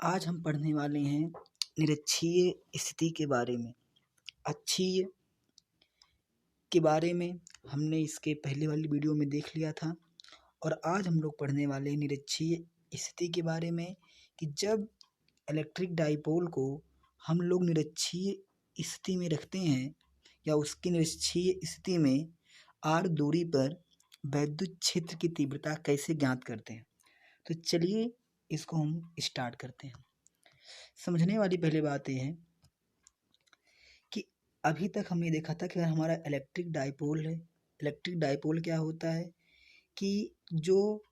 आज हम पढ़ने वाले हैं निरक्षीय स्थिति के बारे में। अक्षीय के बारे में हमने इसके पहले वाली वीडियो में देख लिया था और आज हम लोग पढ़ने वाले हैं निरक्षीय स्थिति के बारे में कि जब इलेक्ट्रिक डाइपोल को हम लोग निरक्षीय स्थिति में रखते हैं या उसकी निरक्षीय स्थिति में r दूरी पर वैद्युत क्षेत्र की तीव्रता कैसे ज्ञात करते हैं। तो चलिए इसको हम स्टार्ट करते हैं। समझने वाली पहली बात यह है कि अभी तक हमने देखा था कि अगर हमारा इलेक्ट्रिक डाइपोल है, इलेक्ट्रिक डाइपोल क्या होता है कि जो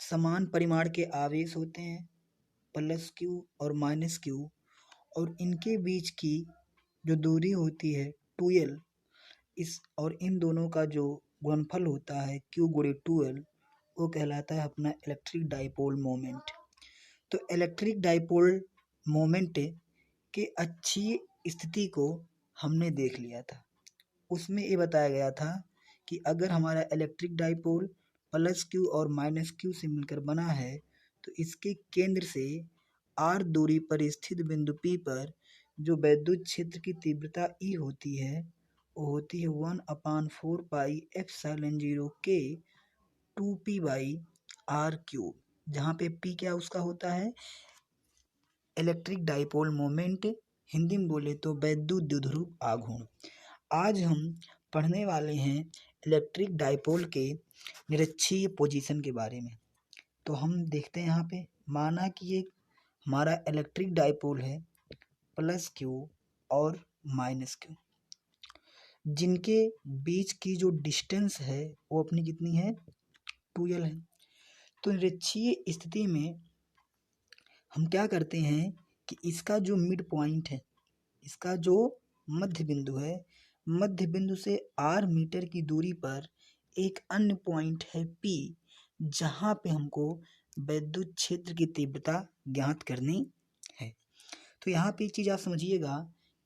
समान परिमाण के आवेश होते हैं प्लस क्यू और माइनस क्यू और इनके बीच की जो दूरी होती है 2l, इस और इन दोनों का जो गुणनफल होता है q गुणे 2l, वो कहलाता है अपना इलेक्ट्रिक डाइपोल मोमेंट। तो इलेक्ट्रिक डाइपोल मोमेंट के अच्छी स्थिति को हमने देख लिया था। उसमें ये बताया गया था कि अगर हमारा इलेक्ट्रिक डाइपोल प्लस क्यू और माइनस क्यू से मिलकर बना है तो इसके केंद्र से r दूरी पर स्थित बिंदु P पर जो वैद्युत क्षेत्र की तीव्रता E होती है वो होती है 1/4 पाई एप्सिलॉन 0 K 2p/r³, जहाँ पे P क्या उसका होता है इलेक्ट्रिक डाइपोल मोमेंट, हिंदी में बोले तो वैद्युत द्विध्रुव आघूर्ण। आज हम पढ़ने वाले हैं इलेक्ट्रिक डाइपोल के निरक्षीय पोजीशन के बारे में। तो हम देखते हैं यहाँ पे, माना कि ये हमारा इलेक्ट्रिक डाइपोल है प्लस क्यू और माइनस क्यू, जिनके बीच की जो डिस्टेंस है वो अपनी कितनी है 2l है। तो निरक्षीय स्थिति में हम क्या करते हैं कि इसका जो मिड पॉइंट है, इसका जो मध्य बिंदु है, मध्य बिंदु से r मीटर की दूरी पर एक अन्य पॉइंट है P, जहाँ पे हमको वैद्युत क्षेत्र की तीव्रता ज्ञात करनी है। तो यहाँ पे एक चीज़ आप समझिएगा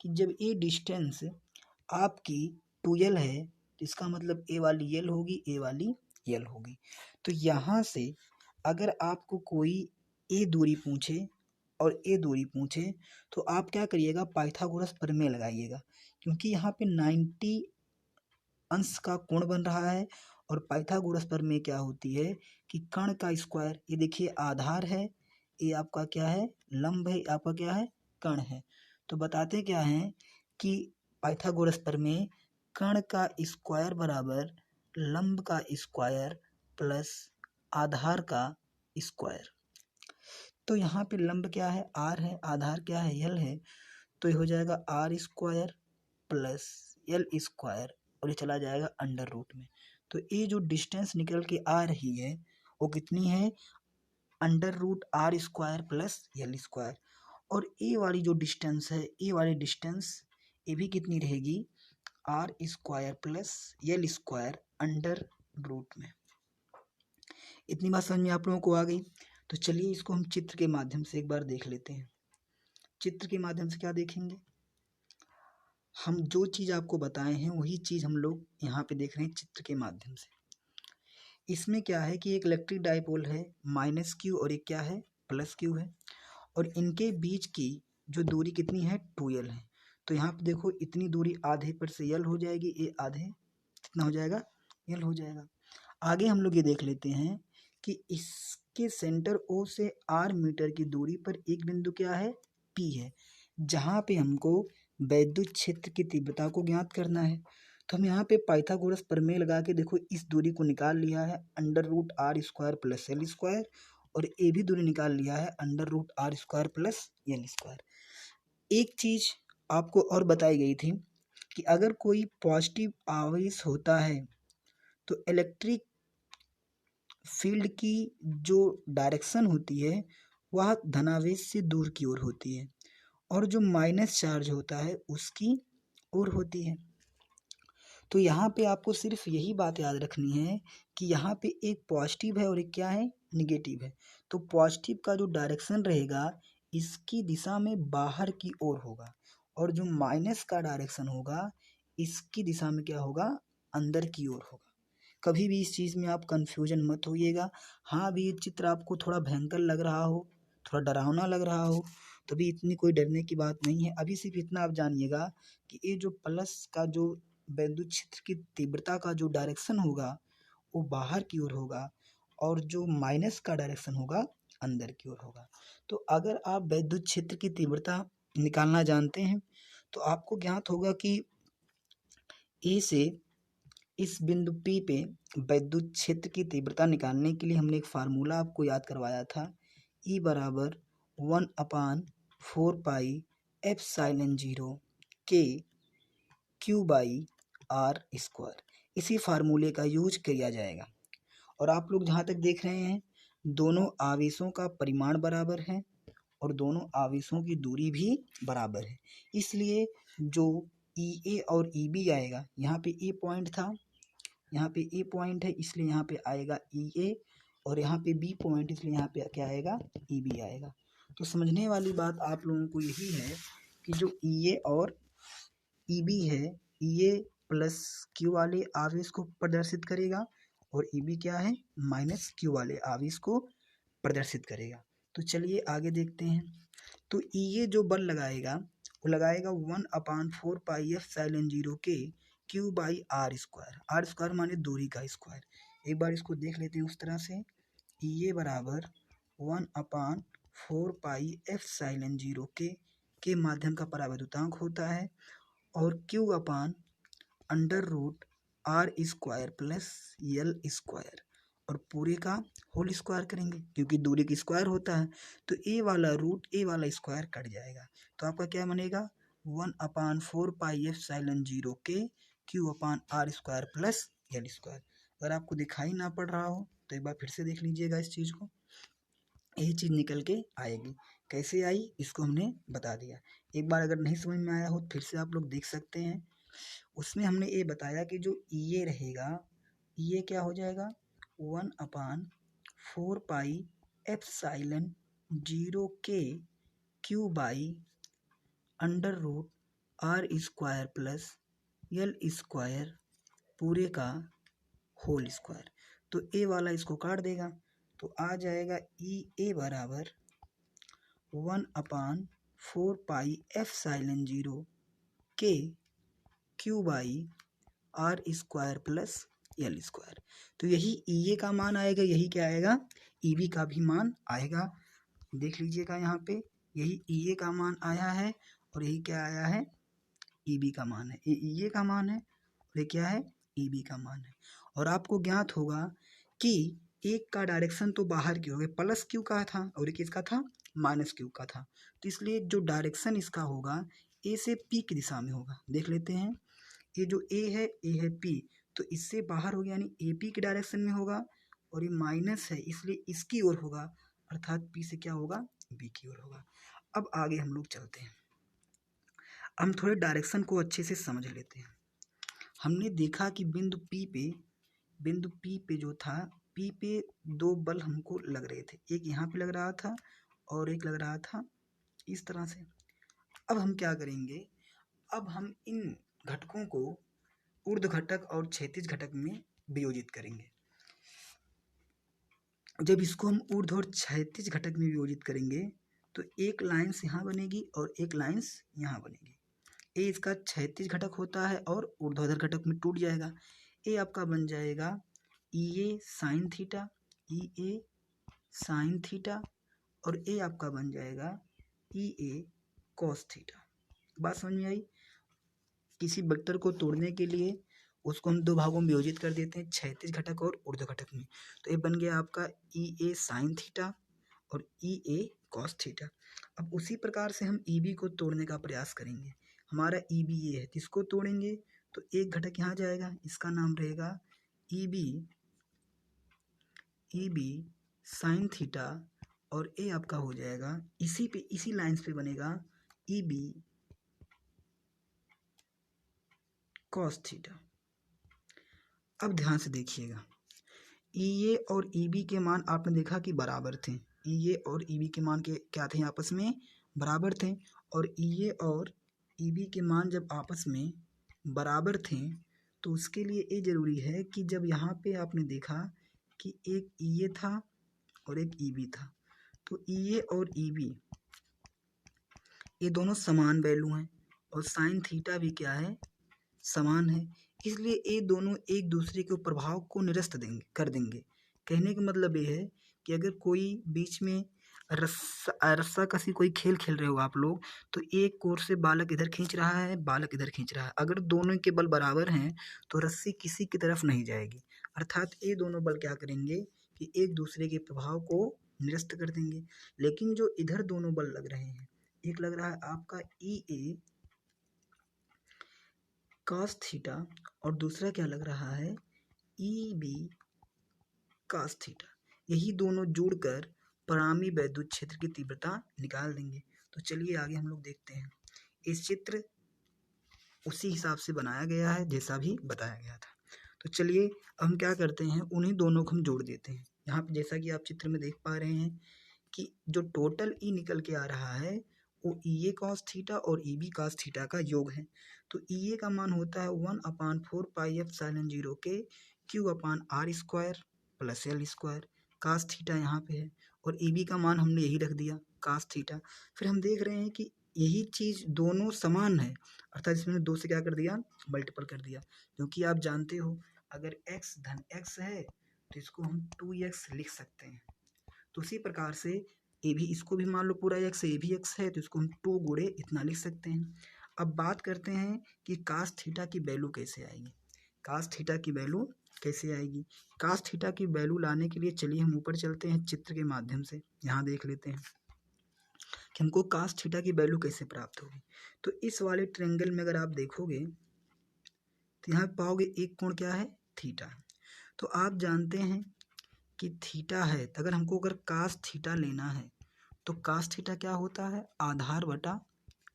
कि जब ये डिस्टेंस आपकी 2l है तो इसका मतलब ए वाली l होगी, ए वाली l होगी। तो यहाँ से अगर आपको कोई ए दूरी पूछे और ए दूरी पूछे तो आप क्या करिएगा, पाइथागोरस प्रमेय लगाइएगा, क्योंकि यहाँ पे 90 अंश का कोण बन रहा है और पाइथागोरस प्रमेय क्या होती है कि कण का स्क्वायर, ये देखिए आधार है, ये आपका क्या है लंब है, आपका क्या है कण है। तो बताते क्या है कि पाइथागोरस प्रमेय कण का स्क्वायर बराबर लंब का स्क्वायर प्लस आधार का स्क्वायर। तो यहाँ पे लंब क्या है r है, आधार क्या है l है, तो ये हो जाएगा r square plus l square और ये चला जाएगा अंडर रूट में। तो ये जो डिस्टेंस निकल के आ रही है वो कितनी है under root r square plus l square. और ये वाली जो डिस्टेंस है, ये वाली डिस्टेंस ये भी कितनी रहेगी r square plus l square under root में। इतनी बात समझ में आप लोगों को आ गई। तो चलिए इसको हम चित्र के माध्यम से एक बार देख लेते हैं। चित्र के माध्यम से क्या देखेंगे, हम जो चीज़ आपको बताए हैं वही चीज़ हम लोग यहाँ पे देख रहे हैं चित्र के माध्यम से। इसमें क्या है कि एक इलेक्ट्रिक डाइपोल है माइनस क्यू और एक क्या है प्लस क्यू है और इनके बीच की जो दूरी कितनी है 2l है। तो यहाँ पे देखो इतनी दूरी आधे पर से l हो जाएगी, ये आधे कितना हो जाएगा l हो जाएगा। आगे हम लोग ये देख लेते हैं कि इसके सेंटर O से r मीटर की दूरी पर एक बिंदु क्या है P है, जहाँ पे हमको वैद्युत क्षेत्र की तीव्रता को ज्ञात करना है। तो हम यहाँ पे पाइथागोरस प्रमेय लगा के देखो इस दूरी को निकाल लिया है under root r square plus l square और ये भी दूरी निकाल लिया है under root r square plus l square. एक चीज आपको और बताई गई थी कि अगर कोई पॉजिटिव आवेश होता है तो इलेक्ट्रिक फील्ड की जो डायरेक्शन होती है वह धनावेश से दूर की ओर होती है और जो माइनस चार्ज होता है उसकी ओर होती है। तो यहाँ पे आपको सिर्फ यही बात याद रखनी है कि यहाँ पे एक पॉजिटिव है और एक क्या है निगेटिव है। तो पॉजिटिव का जो डायरेक्शन रहेगा इसकी दिशा में बाहर की ओर होगा और जो माइनस का डायरेक्शन होगा इसकी दिशा में क्या होगा अंदर की ओर होगा। कभी भी इस चीज़ में आप कंफ्यूजन मत होइएगा। हाँ भी चित्र आपको थोड़ा भयंकर लग रहा हो थोड़ा डरावना लग रहा हो तो भी इतनी कोई डरने की बात नहीं है। अभी सिर्फ इतना आप जानिएगा कि ये जो प्लस का जो विद्युत क्षेत्र की तीव्रता का जो डायरेक्शन होगा वो बाहर की ओर होगा और जो माइनस का डायरेक्शन होगा अंदर की ओर होगा। तो अगर आप विद्युत क्षेत्र की तीव्रता निकालना जानते हैं तो आपको ज्ञात होगा कि ए से इस बिंदु P पे विद्युत क्षेत्र की तीव्रता निकालने के लिए हमने एक फार्मूला आपको याद करवाया था, E बराबर 1/4 पाई एप्सिलॉन 0 K Q/r²। इसी फार्मूले का यूज किया जाएगा। और आप लोग जहाँ तक देख रहे हैं दोनों आवेशों का परिमाण बराबर है और दोनों आवेशों की दूरी भी बराबर है, इसलिए जो EA और EB आएगा, यहाँ पे ए पॉइंट था, यहाँ पे ए पॉइंट है इसलिए यहाँ पे आएगा EA और यहाँ पे बी पॉइंट इसलिए यहाँ पे क्या आएगा EB आएगा। तो समझने वाली बात आप लोगों को यही है कि जो EA और EB है, EA प्लस Q वाले आवेश को प्रदर्शित करेगा और EB क्या है माइनस Q वाले आवेश को प्रदर्शित करेगा। तो चलिए आगे देखते हैं। तो EA जो बल लगाएगा वो लगाएगा 1/4 पाई एप्सिलॉन 0 K Q/r²। r² माने दूरी का स्क्वायर। एक बार इसको देख लेते हैं उस तरह से, EA बराबर 1/4 पाई एप्सिलॉन 0 K के माध्यम का परावैद्युतांक होता है और Q/√r² प्लस L² और पूरे का होल स्क्वायर करेंगे क्योंकि दूरी का स्क्वायर होता है तो ए वाला रूट ए वाला स्क्वायर कट जाएगा। तो आपका क्या बनेगा 1/4 पाई epsilon 0 K Q/r² plus L²। अगर आपको दिखाई ना पड़ रहा हो तो एक बार फिर से देख लीजिएगा इस चीज़ को, यही चीज़ निकल के आएगी। कैसे आई इसको हमने बता दिया। एक बार अगर नहीं समझ में आया हो तो फिर से आप लोग देख सकते हैं। उसमें हमने ये बताया कि जो EA रहेगा, EA क्या हो जाएगा 1/4 पाई epsilon 0 K Q/√r² plus L² पूरे का होल स्क्वायर। तो ए वाला इसको काट देगा तो आ जाएगा EA बराबर 1/4 पाई epsilon 0 K Q/r² plus L²। तो यही EA का मान आएगा, यही क्या आएगा EB का भी मान आएगा। देख लीजिएगा यहाँ पे यही EA का मान आया है और यही क्या आया है EB का मान है। ये EA का मान है और ये क्या है EB का मान है। और आपको ज्ञात होगा कि एक का डायरेक्शन तो बाहर की हो गया, प्लस Q का था और एक इसका था माइनस Q का था, तो इसलिए जो डायरेक्शन इसका होगा A से P की दिशा में होगा। देख लेते हैं, ये जो A है P, तो इससे बाहर हो गया यानी AP की डायरेक्शन में होगा और ये माइनस है इसलिए इसकी ओर होगा, अर्थात P से क्या होगा B की ओर होगा। अब आगे हम लोग चलते हैं, हम थोड़े डायरेक्शन को अच्छे से समझ लेते हैं। हमने देखा कि बिंदु P पे जो था, P पे दो बल हमको लग रहे थे, एक यहाँ पे लग रहा था और एक लग रहा था इस तरह से। अब हम क्या करेंगे, अब हम इन घटकों को ऊर्ध्व घटक और क्षैतिज घटक में वियोजित करेंगे। जब इसको हम ऊर्ध्व और क्षैतिज घटक में वियोजित करेंगे तो एक लाइंस यहाँ बनेगी और एक लाइंस यहाँ बनेगी। ए इसका क्षैतिज घटक होता है और ऊर्ध्वाधर घटक में टूट जाएगा। ए आपका बन जाएगा EA sine theta, EA sine theta और ए आपका बन जाएगा EA कॉस थीटा। बात समझ में आई? किसी वेक्टर को तोड़ने के लिए उसको हम दो भागों में वियोजित कर देते हैं, क्षैतिज घटक और ऊर्ध्व घटक में। तो ये बन गया आपका EA साइन थीटा और EA कॉस थीटा। अब उसी प्रकार से हम EB को तोड़ने का प्रयास करेंगे। हमारा EB ये है, इसको तोड़ेंगे तो एक घटक यहाँ जाएगा, इसका नाम रहेगा EB साइन थीटा और ए आपका हो जाएगा इसी लाइंस पे बनेगा EB कॉस थीटा। अब ध्यान से देखिएगा, EA और EB के मान आपने देखा कि बराबर थे। EA और EB के मान के क्या थे, आपस में बराबर थे। और EA और EB के मान जब आपस में बराबर थे तो उसके लिए ये जरूरी है कि जब यहाँ पे आपने देखा कि एक EA था और एक EB था, तो ई ए और ई बी ये दोनों समान वैल्यू हैं और साइन थीटा भी क्या है, समान है, इसलिए ये दोनों एक दूसरे के प्रभाव को निरस्त कर देंगे। कहने का मतलब ये है कि अगर कोई बीच में रस्सा कसी कोई खेल खेल रहे हो आप लोग, तो एक कोर से बालक इधर खींच रहा है, बालक इधर खींच रहा है, अगर दोनों के बल बराबर हैं तो रस्सी किसी की तरफ नहीं जाएगी, अर्थात ये दोनों बल क्या करेंगे कि एक दूसरे के प्रभाव को निरस्त कर देंगे। लेकिन जो इधर दोनों बल लग रहे हैं, एक लग रहा है आपका ई ए cos थीटा और दूसरा क्या लग रहा है ई बी cos थीटा, यही दोनों जोड़कर परिणामी वैद्युत क्षेत्र की तीव्रता निकाल देंगे। तो चलिए आगे हम लोग देखते हैं। इस चित्र उसी हिसाब से बनाया गया है जैसा भी बताया गया था। तो चलिए अब हम क्या करते हैं, उन्हीं दोनों को हम जोड़ देते हैं। यहाँ पे जैसा कि आप चित्र में देख पा रहे हैं कि जो टोटल ई निकल के आ रहा है वो ई ए कॉस थीटा और ई बी कॉस थीटा का योग है। तो ई ए का मान होता है 1/4 पाई एप्सिलॉन 0 के Q upon R square plus L square, cos theta यहाँ पे है और ई बी का मान हमने यही रख दिया कास थीटा। फिर हम देख रहे हैं कि यही चीज़ दोनों समान है, अर्थात इसमें दो से क्या कर दिया, मल्टीपल कर दिया, क्योंकि आप जानते हो अगर x धन x है तो इसको हम 2x लिख सकते हैं। तो उसी प्रकार से ए भी, इसको भी मान लो पूरा x, ए भी x है तो इसको हम 2 गुणे इतना लिख सकते हैं। अब बात करते हैं कि कास थीटा की वैल्यू कैसे आएगी। कास थीटा की वैल्यू कैसे आएगी, कास थीटा की वैल्यू लाने के लिए चलिए हम ऊपर चलते हैं, चित्र के माध्यम से यहाँ देख लेते हैं कि हमको कास थीटा की वैल्यू कैसे प्राप्त होगी। तो इस वाले ट्रायंगल में अगर आप देखोगे तो यहाँ पाओगे एक कोण क्या है, थीटा है। तो आप जानते हैं कि थीटा है, तो अगर हमको कास थीटा लेना है तो कास थीटा क्या होता है, आधार बटा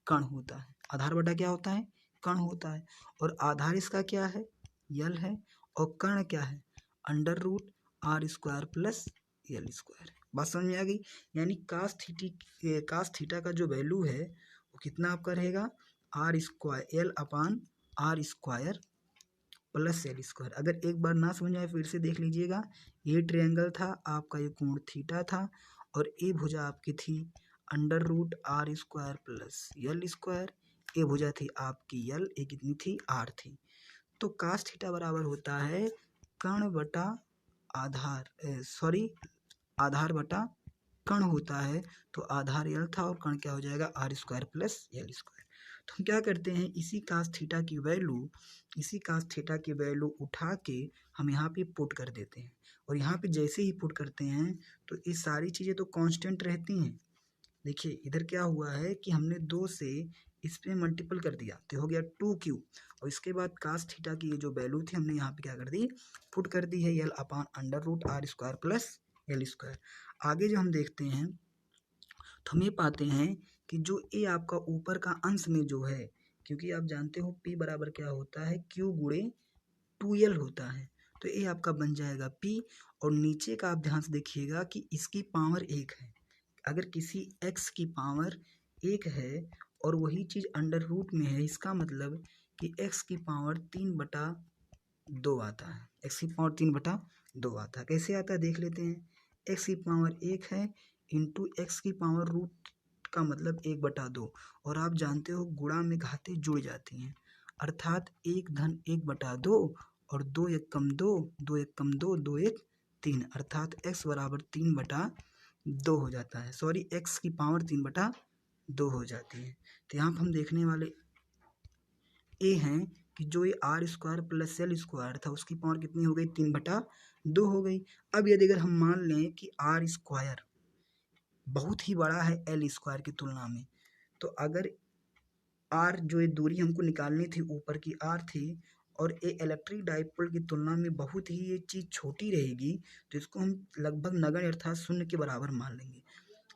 कण होता है। आधार बटा क्या होता है, कण होता है, और आधार इसका क्या है, यल है, और कण क्या है, under root R square plus L square. बात समझ में आ गई। यानी कास थीटा का जो वैल्यू है वो कितना आपका रहेगा, R square L upon R square plus L square. अगर एक बार ना समझ आए फिर से देख लीजिएगा। ये ट्रायंगल था आपका, ये कोण थीटा था, और ये भुजा आपकी थी under root R square plus L square, ये भुजा थी आपकी यल, ये कितनी थी, आर थी। तो कास थीटा बराबर होता है कण बटा आधार, आधार बटा कण होता है। तो आधार यल था और कण क्या हो जाएगा, R square plus L square. तो हम क्या करते हैं, इसी कास थीटा की वैल्यू उठा के हम यहाँ पे पुट कर देते हैं, और यहाँ पे जैसे ही पुट करते हैं तो ये सारी चीज़ें तो कांस्टेंट रहती हैं। देखिए इधर क्या हुआ है कि हमने 2 से इस पे मल्टीपल कर दिया तो हो गया 2q, और इसके बाद कास थीटा की ये जो वैल्यू थी हमने यहाँ पे क्या कर दी, पुट कर दी है, L upon under root R square plus L square. आगे जो हम देखते हैं तो हम ये पाते हैं कि जो ये आपका ऊपर का अंश में जो है, क्योंकि आप जानते हो p बराबर क्या होता है, q गुणे 2l होता है, तो ये आपका बन जाएगा p, और नीचे का आप ध्यान से देखिएगा कि इसकी पावर 1 है। अगर किसी x की पावर 1 है और वही चीज़ अंडर रूट में है, इसका मतलब कि x की पावर 3/2 आता है, x की पावर 3/2 आता है। कैसे आता है देख लेते हैं, x की पावर 1 है इंटू एक्स की पावर रूट का मतलब 1/2, और आप जानते हो गुणा में घातें जुड़ जाती हैं, अर्थात 1 धन 1/2 और 2 1 कम 2, 2 1 कम 2, 2 1 3, अर्थात x बराबर 3/2 हो जाता है, सॉरी x की पावर 3/2 हो जाती है। तो यहाँ पर हम देखने वाले ये हैं कि जो ये R square plus L square था उसकी पावर कितनी हो गई, 3/2 हो गई। अब यदि अगर हम मान लें कि आर स्क्वायर बहुत ही बड़ा है एल स्क्वायर की तुलना में, तो अगर आर जो ये दूरी हमको निकालनी थी ऊपर की आर थी, और ये इलेक्ट्रिक डाइपोल की तुलना में बहुत ही ये चीज़ छोटी रहेगी, तो इसको हम लगभग नगण्य अर्थात शून्य के बराबर मान लेंगे,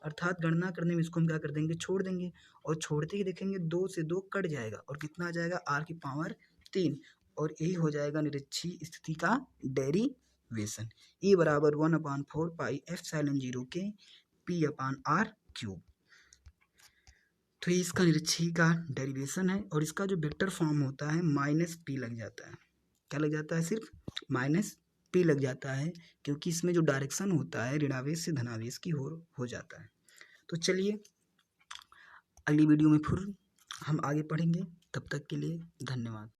अर्थात गणना करने में इसको हम क्या कर देंगे, छोड़ देंगे, और छोड़ते ही देखेंगे 2 से 2 कट जाएगा और कितना आ जाएगा, आर की पावर 3, और यही हो जाएगा निरक्षीय स्थिति का डेरिवेशन। E बराबर 1/4 पाई एप्सिलॉन 0 के पी अपान आर क्यूब। तो ये इसका निरक्षीय का डेरिवेशन है, और इसका जो वेक्टर फॉर्म होता है -p लग जाता है, क्या लग जाता है, सिर्फ -p पी लग जाता है, क्योंकि इसमें जो डायरेक्शन होता है ऋणावेश से धनावेश की हो जाता है। तो चलिए अगली वीडियो में फिर हम आगे पढ़ेंगे, तब तक के लिए धन्यवाद।